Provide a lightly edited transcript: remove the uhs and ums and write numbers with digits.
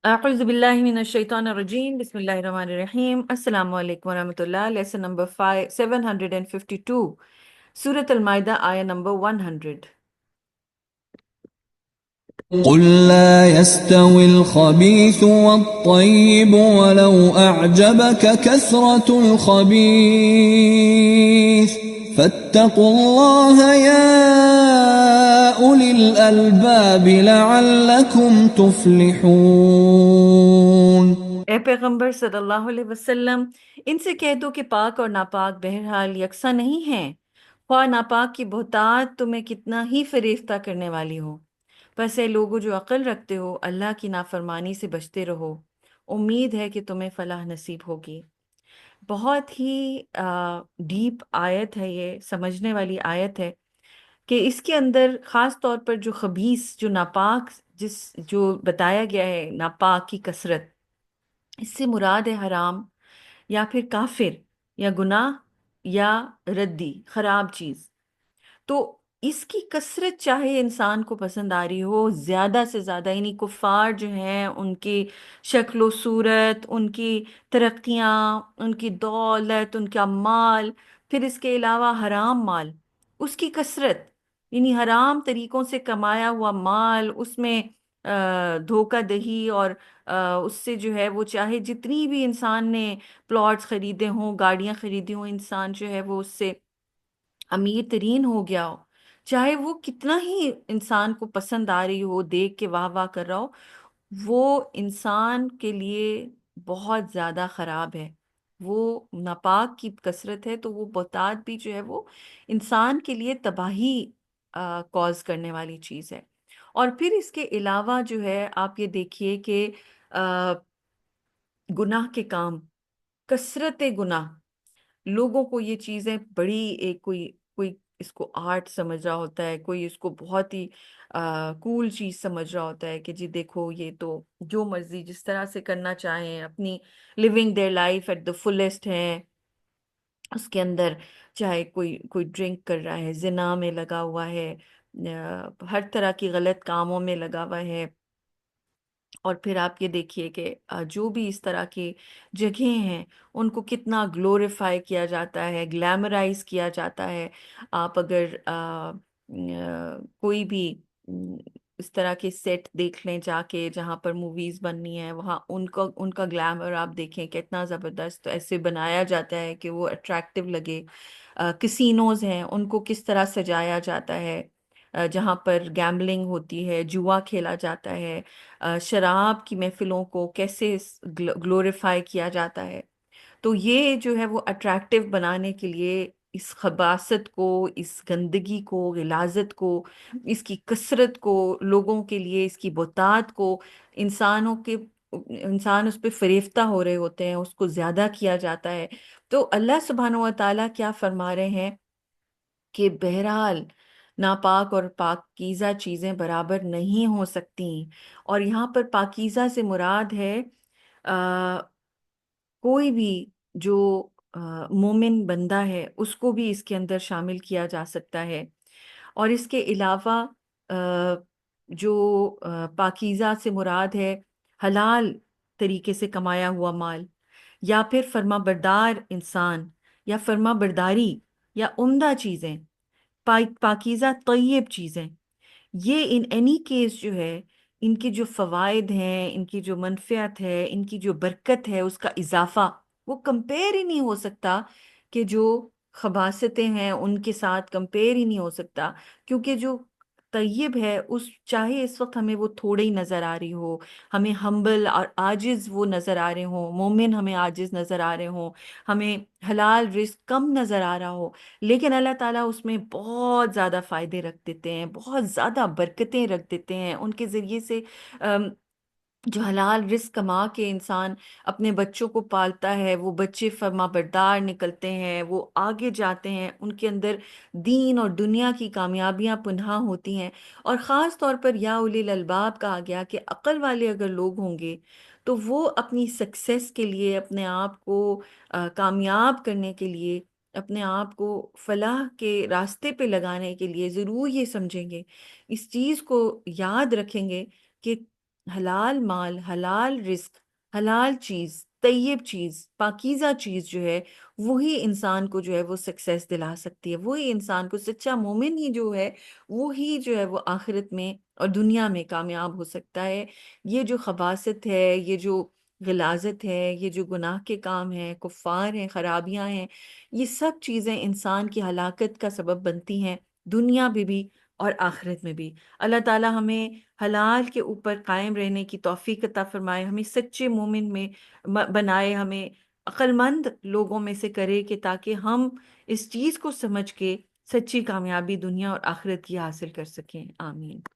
اعوذ باللہ من الشیطان الرجیم، بسم اللہ الرحمن الرحیم۔ السلام علیکم ورحمۃ اللہ۔ لیسن نمبر 752، سورۃ المائدہ، آیہ نمبر 100۔ قل لا يستوي الخبيث والطيب ولو أعجبك كثرة الخبيث فاتقوا الله يا أولي الألباب لعلكم تفلحون۔ اے پیغمبر صلی اللہ علیہ وسلم، ان سے کہہ دو کہ پاک اور ناپاک بہرحال یکساں نہیں ہیں، خواہ ناپاک کی بہتات تمہیں کتنا ہی فریفتہ کرنے والی ہو۔ پس اے لوگو جو عقل رکھتے ہو، اللہ کی نافرمانی سے بچتے رہو، امید ہے کہ تمہیں فلاح نصیب ہوگی۔ بہت ہی ڈیپ آیت ہے، یہ سمجھنے والی آیت ہے کہ اس کے اندر خاص طور پر جو خبیث، جو ناپاک، جو بتایا گیا ہے ناپاک کی کثرت، اس سے مراد ہے حرام یا پھر کافر یا گناہ یا ردی، خراب چیز۔ تو اس کی کثرت چاہے انسان کو پسند آ رہی ہو، زیادہ سے زیادہ، یعنی کفار جو ہیں ان کی شکل و صورت، ان کی ترقیاں، ان کی دولت، ان کا مال، پھر اس کے علاوہ حرام مال، اس کی کثرت، یعنی حرام طریقوں سے کمایا ہوا مال، اس میں دھوکہ دہی، اور اس سے جو ہے وہ چاہے جتنی بھی انسان نے پلاٹس خریدے ہوں، گاڑیاں خریدی ہوں، انسان جو ہے وہ اس سے امیر ترین ہو گیا ہو، چاہے وہ کتنا ہی انسان کو پسند آ رہی ہو، دیکھ کے واہ واہ کر رہا ہو، وہ انسان کے لیے بہت زیادہ خراب ہے۔ وہ ناپاک کی کثرت ہے، تو وہ بہتات بھی جو ہے وہ انسان کے لیے تباہی کاز کرنے والی چیز ہے۔ اور پھر اس کے علاوہ جو ہے آپ یہ دیکھیے کہ آ، گناہ کے کام، کثرت گناہ، لوگوں کو یہ چیزیں بڑی، ایک کوئی کوئی اس کو آرٹ سمجھ رہا ہوتا ہے، کوئی اس کو بہت ہی کول چیز سمجھ رہا ہوتا ہے کہ جی دیکھو یہ تو جو مرضی جس طرح سے کرنا چاہیں، اپنی living their life at the fullest ہیں، اس کے اندر چاہے کوئی ڈرنک کر رہا ہے، زنا میں لگا ہوا ہے، ہر طرح کی غلط کاموں میں لگا ہوا ہے۔ اور پھر آپ یہ دیکھیے کہ جو بھی اس طرح کی جگہیں ہیں ان کو کتنا گلوریفائی کیا جاتا ہے، گلیمرائز کیا جاتا ہے۔ آپ اگر کوئی بھی اس طرح کے سیٹ دیکھ لیں جا کے، جہاں پر موویز بننی ہیں، وہاں ان کا گلیمر آپ دیکھیں کتنا زبردست ایسے بنایا جاتا ہے کہ وہ اٹریکٹیو لگے۔ کسینوز ہیں، ان کو کس طرح سجایا جاتا ہے، جہاں پر گیمبلنگ ہوتی ہے، جوا کھیلا جاتا ہے، شراب کی محفلوں کو کیسے گلوریفائی کیا جاتا ہے۔ تو یہ جو ہے وہ اٹریکٹیو بنانے کے لیے اس خباثت کو، اس گندگی کو، غلاظت کو، اس کی کثرت کو، لوگوں کے لیے اس کی بہتات کو، انسان اس پہ فریفتہ ہو رہے ہوتے ہیں، اس کو زیادہ کیا جاتا ہے۔ تو اللہ سبحانہ و تعالیٰ کیا فرما رہے ہیں کہ بہرحال ناپاک اور پاکیزہ چیزیں برابر نہیں ہو سکتی۔ اور یہاں پر پاکیزہ سے مراد ہے کوئی بھی جو مومن بندہ ہے اس کو بھی اس کے اندر شامل کیا جا سکتا ہے۔ اور اس کے علاوہ جو پاکیزہ سے مراد ہے حلال طریقے سے کمایا ہوا مال، یا پھر فرما بردار انسان، یا فرما برداری، یا عمدہ چیزیں، پاکیزہ طیب چیزیں، یہ ان اینی کیس جو ہے ان کے جو فوائد ہیں، ان کی جو منفعت ہے، ان کی جو برکت ہے، اس کا اضافہ وہ کمپیئر ہی نہیں ہو سکتا، کہ جو خباثتیں ہیں ان کے ساتھ کمپیئر ہی نہیں ہو سکتا۔ کیونکہ جو طیب ہے، چاہے اس وقت ہمیں وہ تھوڑے ہی نظر آ رہی ہو، ہمیں ہمبل اور عاجز وہ نظر آ رہے ہوں، مومن ہمیں عاجز نظر آ رہے ہوں، ہمیں حلال رزق کم نظر آ رہا ہو، لیکن اللہ تعالیٰ اس میں بہت زیادہ فائدے رکھ دیتے ہیں، بہت زیادہ برکتیں رکھ دیتے ہیں ان کے ذریعے سے۔ جو حلال رزق کما کے انسان اپنے بچوں کو پالتا ہے، وہ بچے فرما بردار نکلتے ہیں، وہ آگے جاتے ہیں، ان کے اندر دین اور دنیا کی کامیابیاں پنہاں ہوتی ہیں۔ اور خاص طور پر یا اولی الالباب کہا گیا کہ عقل والے اگر لوگ ہوں گے تو وہ اپنی سکسیس کے لیے، اپنے آپ کو کامیاب کرنے کے لیے، اپنے آپ کو فلاح کے راستے پہ لگانے کے لیے ضرور یہ سمجھیں گے، اس چیز کو یاد رکھیں گے کہ حلال مال، حلال رزق، حلال چیز، طیب چیز، پاکیزہ چیز جو ہے وہی انسان کو جو ہے وہ سکسیس دلا سکتی ہے، وہی انسان کو، سچا مومن ہی جو ہے وہی جو ہے وہ آخرت میں اور دنیا میں کامیاب ہو سکتا ہے۔ یہ جو خباثت ہے، یہ جو غلاظت ہے، یہ جو گناہ کے کام ہیں، کفار ہیں، خرابیاں ہیں، یہ سب چیزیں انسان کی ہلاکت کا سبب بنتی ہیں، دنیا میں بھی اور آخرت میں بھی۔ اللہ تعالی ہمیں حلال کے اوپر قائم رہنے کی توفیق عطا فرمائے، ہمیں سچے مومن میں بنائے، ہمیں عقل مند لوگوں میں سے کرے کہ تاکہ ہم اس چیز کو سمجھ کے سچی کامیابی دنیا اور آخرت کی حاصل کر سکیں۔ آمین۔